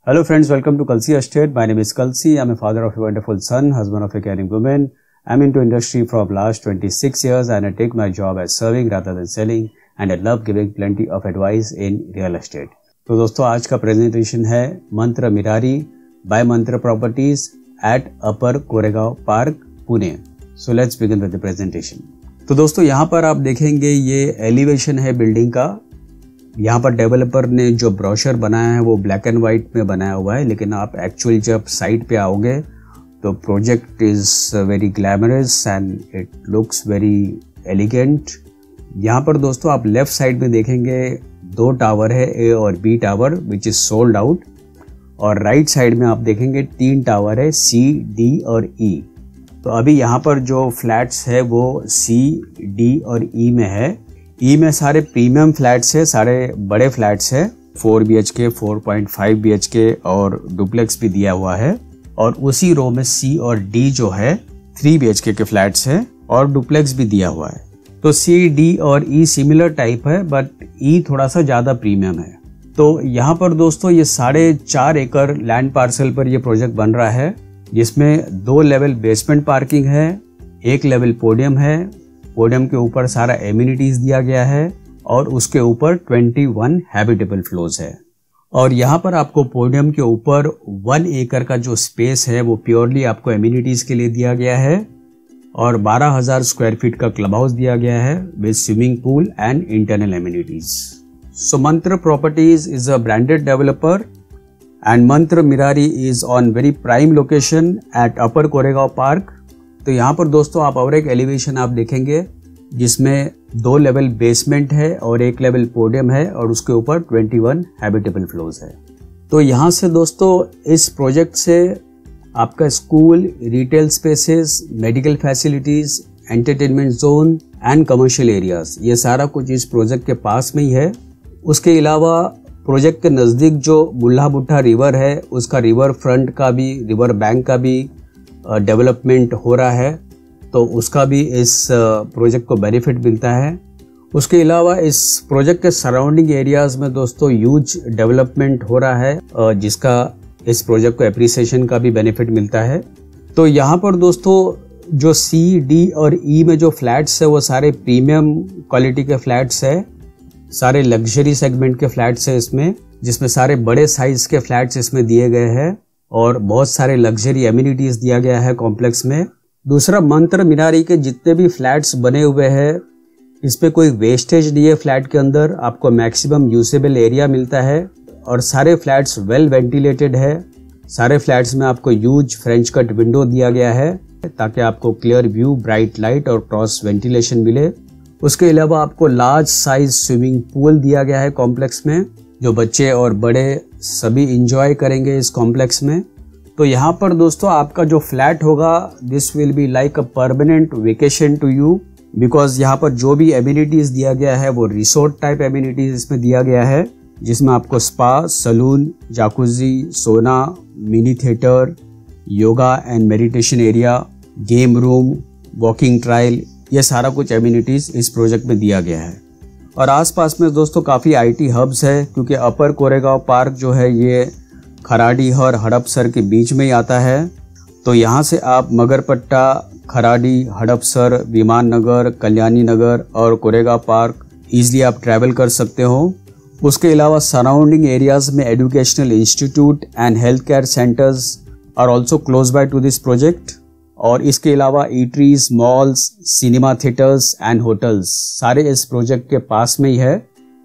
Hello friends, welcome to Kalsi Estate. My name is Kalsi. I'm a father of a wonderful son, husband of a caring woman. I'm into industry from last 26 years and I take my job as serving rather than selling and I love giving plenty of advice in real estate. तो दोस्तों आज का presentation है मंत्र मिरारी bye मंत्र properties eight upper Koregaon park Pune. So let's begin with the presentation. तो दोस्तों यहाँ पर आप देखेंगे ये एलिवेशन है बिल्डिंग का. यहाँ पर डेवलपर ने जो ब्रोशर बनाया है वो ब्लैक एंड वाइट में बनाया हुआ है, लेकिन आप एक्चुअली जब साइट पे आओगे तो project is very glamorous and it looks very elegant. यहाँ पर दोस्तों आप लेफ्ट साइड में देखेंगे 2 टावर है, ए और B tower which is sold out, और राइट साइड में आप देखेंगे 3 टावर है, सी, डी और ई. तो अभी यहाँ पर जो फ्लैट्स है वो सी, डी और ई में है. ई में सारे प्रीमियम फ्लैट्स है, सारे बड़े फ्लैट्स है, 4 BHK, 4.5 BHK और डुप्लेक्स भी दिया हुआ है. और उसी रो में सी और डी जो है 3 BHK के फ्लैट्स है और डुप्लेक्स भी दिया हुआ है. तो सी, डी और ई सिमिलर टाइप है बट ई थोड़ा सा ज्यादा प्रीमियम है. तो यहाँ पर दोस्तों ये 4.5 एकड़ लैंड पार्सल पर ये प्रोजेक्ट बन रहा है, जिसमें 2 लेवल बेसमेंट पार्किंग है, 1 लेवल पोडियम है. पोडियम के ऊपर सारा एमिनिटीज दिया गया है और उसके ऊपर 21 हैबिटेबल फ्लोर्स है. और यहाँ पर आपको पोडियम के ऊपर 1 एकड़ का जो स्पेस है वो प्योरली आपको एमिनिटीज के लिए दिया गया है और 12,000 स्क्वायर फीट का क्लब हाउस दिया गया है with swimming pool and internal amenities. So Mantra properties is a branded developer and Mantra Mirari is on very prime location at upper Koregaon park. तो यहाँ पर दोस्तों आप और एक एलिवेशन आप देखेंगे जिसमें 2 लेवल बेसमेंट है और 1 लेवल पोडियम है और उसके ऊपर 21 हैबिटेबल फ्लोर्स है. तो यहाँ से दोस्तों इस प्रोजेक्ट से आपका school, retail spaces, medical facilities, entertainment zone and commercial areas, ये सारा कुछ इस प्रोजेक्ट के पास में ही है. उसके अलावा प्रोजेक्ट के नज़दीक जो बुल्ला भुट्टा रिवर है उसका रिवर फ्रंट का भी, रिवर बैंक का भी डेवलपमेंट हो रहा है, तो उसका भी इस प्रोजेक्ट को बेनिफिट मिलता है. उसके अलावा इस प्रोजेक्ट के सराउंडिंग एरियाज में दोस्तों ह्यूज डेवलपमेंट हो रहा है, जिसका इस प्रोजेक्ट को एप्रिसिएशन का भी बेनिफिट मिलता है. तो यहाँ पर दोस्तों जो सी, डी और ई में जो फ्लैट्स है वो सारे प्रीमियम क्वालिटी के फ्लैट्स है, सारे लग्जरी सेगमेंट के फ्लैट्स है इसमें, जिसमें सारे बड़े साइज के फ्लैट्स इसमें दिए गए हैं और बहुत सारे लग्जरी एमिनिटीज दिया गया है कॉम्प्लेक्स में. दूसरा, मंत्र मिनारी के जितने भी फ्लैट्स बने हुए हैं इस पे कोई वेस्टेज नहीं है. फ्लैट के अंदर आपको मैक्सिमम यूजेबल एरिया मिलता है और सारे फ्लैट्स वेल वेंटिलेटेड है. सारे फ्लैट्स में आपको ह्यूज फ्रेंच कट विंडो दिया गया है ताकि आपको क्लियर व्यू, ब्राइट लाइट और क्रॉस वेंटिलेशन मिले. उसके अलावा आपको लार्ज साइज स्विमिंग पूल दिया गया है कॉम्प्लेक्स में, जो बच्चे और बड़े सभी इंजॉय करेंगे इस कॉम्प्लेक्स में. तो यहाँ पर दोस्तों आपका जो फ्लैट होगा this will be like a permanent vacation to you, because यहाँ पर जो भी एमिनिटीज दिया गया है वो रिसोर्ट टाइप एमिनिटीज इसमें दिया गया है, जिसमें आपको स्पा, सलून, जाकुजी, सोना, mini theatre, yoga and meditation area, game room, walking trial, ये सारा कुछ एमिनिटीज इस प्रोजेक्ट में दिया गया है. और आसपास में दोस्तों काफ़ी IT हब्स है, क्योंकि अपर कोरेगांव पार्क जो है ये खराड़ी और हड़पसर के बीच में ही आता है. तो यहाँ से आप मगरपट्टा, खराड़ी, हड़पसर, विमान नगर, कल्याणी नगर और कोरेगांव पार्क ईजिली आप ट्रैवल कर सकते हो. उसके अलावा सराउंडिंग एरियाज में educational institute and health care centres are also close by to this project. और इसके अलावा eateries, malls, cinema theatres and hotels सारे इस प्रोजेक्ट के पास में ही है.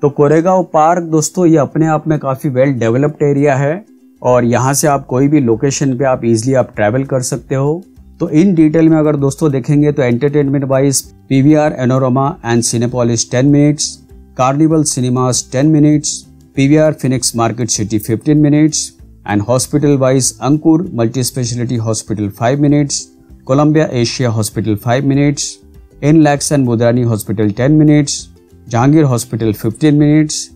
तो कोरेगांव पार्क दोस्तों ये अपने आप में काफ़ी वेल डेवलप्ड एरिया है और यहाँ से आप कोई भी लोकेशन पे आप इजीली आप ट्रैवल कर सकते हो. तो इन डिटेल में अगर दोस्तों देखेंगे तो entertainment wise PVR Amanora and Cinepolis 10 minutes, Carnival Cinemas 10 minutes, PVR Phoenix Market City 15 minutes and hospital wise Ankur multi speciality hospital 5 minutes, Columbia Asia hospital 5 minutes, Inlaks and Budhani hospital 10 minutes, Jehangir hospital 15 minutes,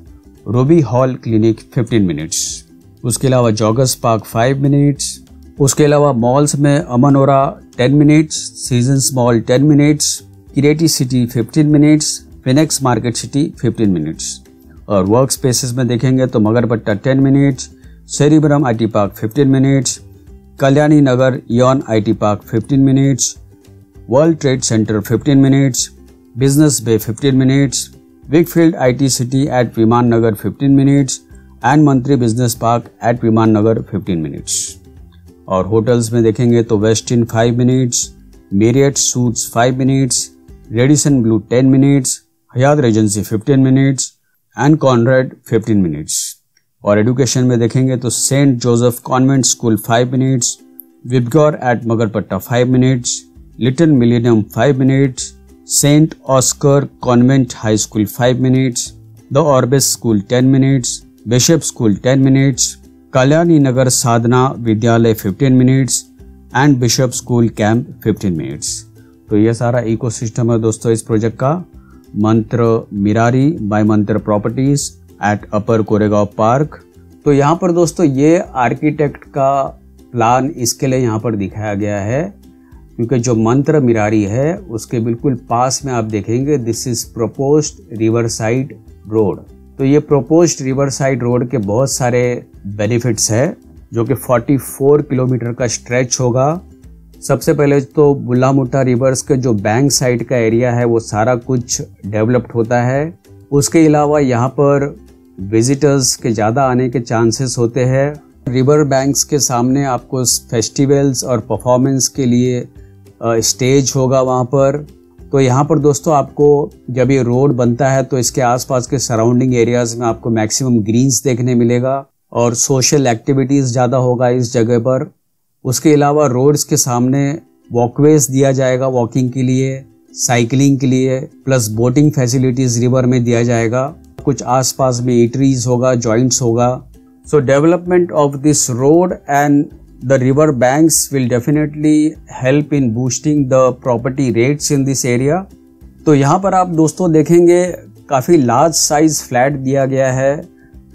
Ruby Hall Clinic 15 minutes. उसके अलावा joggers park 5 minutes. उसके अलावा malls में Amanora 10 minutes, Seasons mall 10 minutes, किरेटी city 15 minutes, Phoenix Market City 15 minutes. और work spaces में देखेंगे तो Magarpatta 10 minutes, Seripuram IT Park 15 minutes, Kalyani Nagar Ion IT Park 15 minutes, World Trade Center 15 minutes, Business Bay 15 minutes, Wickfield IT City at Viman Nagar 15 minutes and Mantri Business Park at Viman Nagar 15 minutes. और hotels में देखेंगे तो Westin 5 minutes, Marriott Suites 5 minutes, Radisson Blu 10 minutes, Hyatt Regency 15 minutes and Conrad 15 minutes. और education में देखेंगे तो saint Joseph convent school 5 minutes, Vibgyor at Magarpatta 5 minutes, Little Millennium 5 minutes, saint Oscar convent high school 5 minutes, the Orbis school 10 minutes, Bishop school 10 minutes, Kalyani Nagar Sadhana Vidyalaya 15 minutes and bishop school camp 15 minutes. तो ये सारा ecosystem है दोस्तों इस project का. मंत्र मिरारी bye मंत्र properties eight upper Koregaon park. तो यहाँ पर दोस्तों ये आर्किटेक्ट का प्लान इसके लिए यहाँ पर दिखाया गया है क्योंकि जो मंत्र मिरारी है उसके बिल्कुल पास में आप देखेंगे this is proposed river side road. तो ये प्रोपोज्ड रिवर साइड रोड के बहुत सारे बेनिफिट्स है जो कि 44 किलोमीटर का स्ट्रेच होगा. सबसे पहले तो बुल्लामुट्टा रिवर्स के जो बैंक साइड का एरिया है वो सारा कुछ डेवलप्ड होता है. उसके अलावा यहाँ पर विजिटर्स के ज़्यादा आने के चांसेस होते हैं. रिवर बैंक्स के सामने आपको फेस्टिवल्स और परफॉर्मेंस के लिए स्टेज होगा वहाँ पर. तो यहाँ पर दोस्तों आपको जब ये रोड बनता है तो इसके आसपास के सराउंडिंग एरियाज में आपको मैक्सिमम ग्रीन्स देखने मिलेगा और सोशल एक्टिविटीज़ ज़्यादा होगा इस जगह पर. उसके अलावा रोड्स के सामने वॉकवेज दिया जाएगा वॉकिंग के लिए, साइकिलिंग के लिए, प्लस बोटिंग फैसिलिटीज़ रिवर में दिया जाएगा. कुछ आसपास में ईटरीज होगा, जॉइंट्स होगा. सो development of this road and the river banks will definitely help in boosting the property rates in this area. तो यहाँ पर आप दोस्तों देखेंगे काफ़ी लार्ज साइज फ्लैट दिया गया है.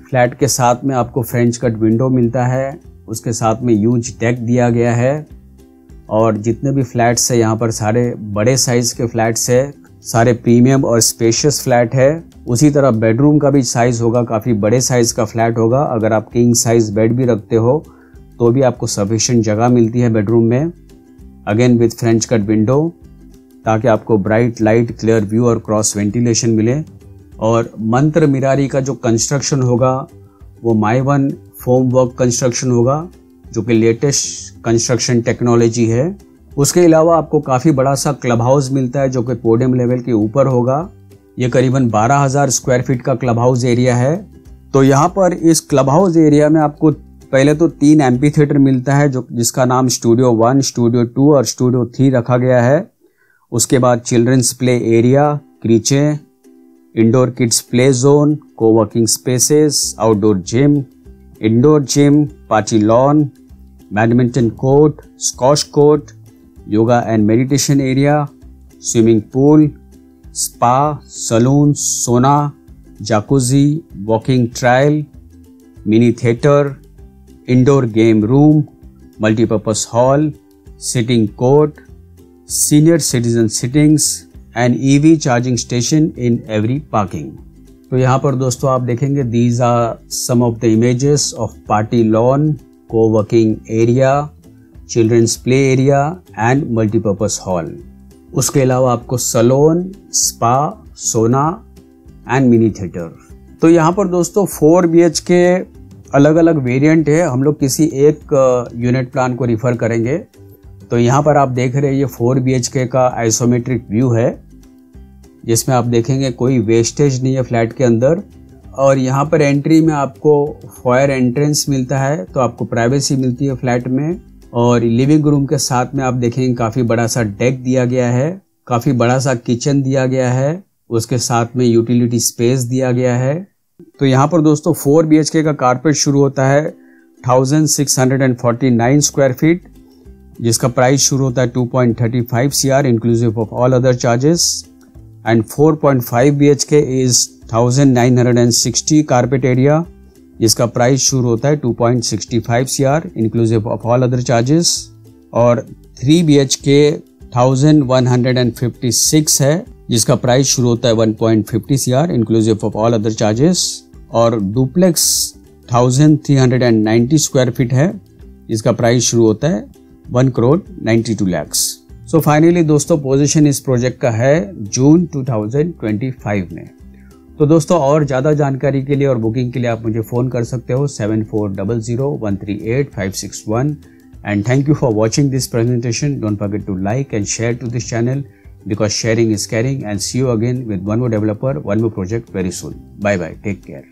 फ्लैट के साथ में आपको फ्रेंच कट विंडो मिलता है, उसके साथ में ह्यूज डेक दिया गया है. और जितने भी फ्लैट्स है यहाँ पर सारे बड़े साइज के फ्लैट्स है, सारे प्रीमियम और स्पेशियस फ्लैट है. उसी तरह बेडरूम का भी साइज होगा, काफ़ी बड़े साइज का फ्लैट होगा. अगर आप किंग साइज बेड भी रखते हो तो भी आपको सफिशिएंट जगह मिलती है बेडरूम में, again with French cut window, ताकि आपको ब्राइट लाइट, क्लियर व्यू और क्रॉस वेंटिलेशन मिले. और मंत्र मिरारी का जो कंस्ट्रक्शन होगा वो माइवन फोम वर्क कंस्ट्रक्शन होगा जो कि लेटेस्ट कंस्ट्रक्शन टेक्नोलॉजी है. उसके अलावा आपको काफ़ी बड़ा सा क्लब हाउस मिलता है जो कि पोडियम लेवल के ऊपर होगा. ये करीबन 12,000 स्क्वायर फीट का क्लब हाउस एरिया है. तो यहाँ पर इस क्लब हाउस एरिया में आपको पहले तो 3 एम्पी थिएटर मिलता है जो जिसका नाम स्टूडियो 1, स्टूडियो 2 और स्टूडियो 3 रखा गया है. उसके बाद children's play area, creche, indoor kids play zone, coworking spaces, outdoor gym, indoor gym, party lawn, badminton court, squash court, yoga and meditation area, swimming pool, spa, salon, sauna, jacuzzi, walking trail, mini theatre, indoor game room, multipurpose hall, sitting court, senior citizen sittings and EV charging station in every parking. तो यहाँ पर दोस्तों आप देखेंगे these are some of the images of party lawn, coworking area, children's play area and multipurpose hall. उसके अलावा आपको salon, spa, sauna and mini theatre. तो यहाँ पर दोस्तों 4 BHK अलग अलग वेरिएंट है. हम लोग किसी एक यूनिट प्लान को रिफर करेंगे. तो यहाँ पर आप देख रहे हैं ये 4 BHK का आइसोमेट्रिक व्यू है जिसमें आप देखेंगे कोई वेस्टेज नहीं है फ्लैट के अंदर. और यहाँ पर एंट्री में आपको फायर एंट्रेंस मिलता है तो आपको प्राइवेसी मिलती है फ्लैट में. और लिविंग रूम के साथ में आप देखेंगे काफ़ी बड़ा सा डेक दिया गया है, काफ़ी बड़ा सा किचन दिया गया है, उसके साथ में यूटिलिटी स्पेस दिया गया है. तो यहाँ पर दोस्तों 4 BHK का कारपेट शुरू होता है 1649 स्क्वायर फीट जिसका प्राइस शुरू होता है 2.35 CR inclusive of all other charges. And 4.5 BHK is 1960 carpet area जिसका प्राइस शुरू होता है 2.65 CR inclusive of all other charges. और 3 BHK 1156 है जिसका प्राइस शुरू होता है 1.50 CR inclusive of all other charges. और डुप्लेक्स 1390 स्क्वायर फीट है। इसका प्राइस शुरू होता है 1,92 lakhs। सो फाइनली दोस्तों पोजीशन इस प्रोजेक्ट का है जून 2025 में। तो दोस्तों और ज़्यादा जानकारी के लिए और बुकिंग के लिए आप मुझे फ़ोन कर सकते हो 7400138561। And thank you for watching this presentation. Don't forget to like and share to this channel because sharing is caring, and see you again with one more developer, one more project very soon. Bye bye. Take care.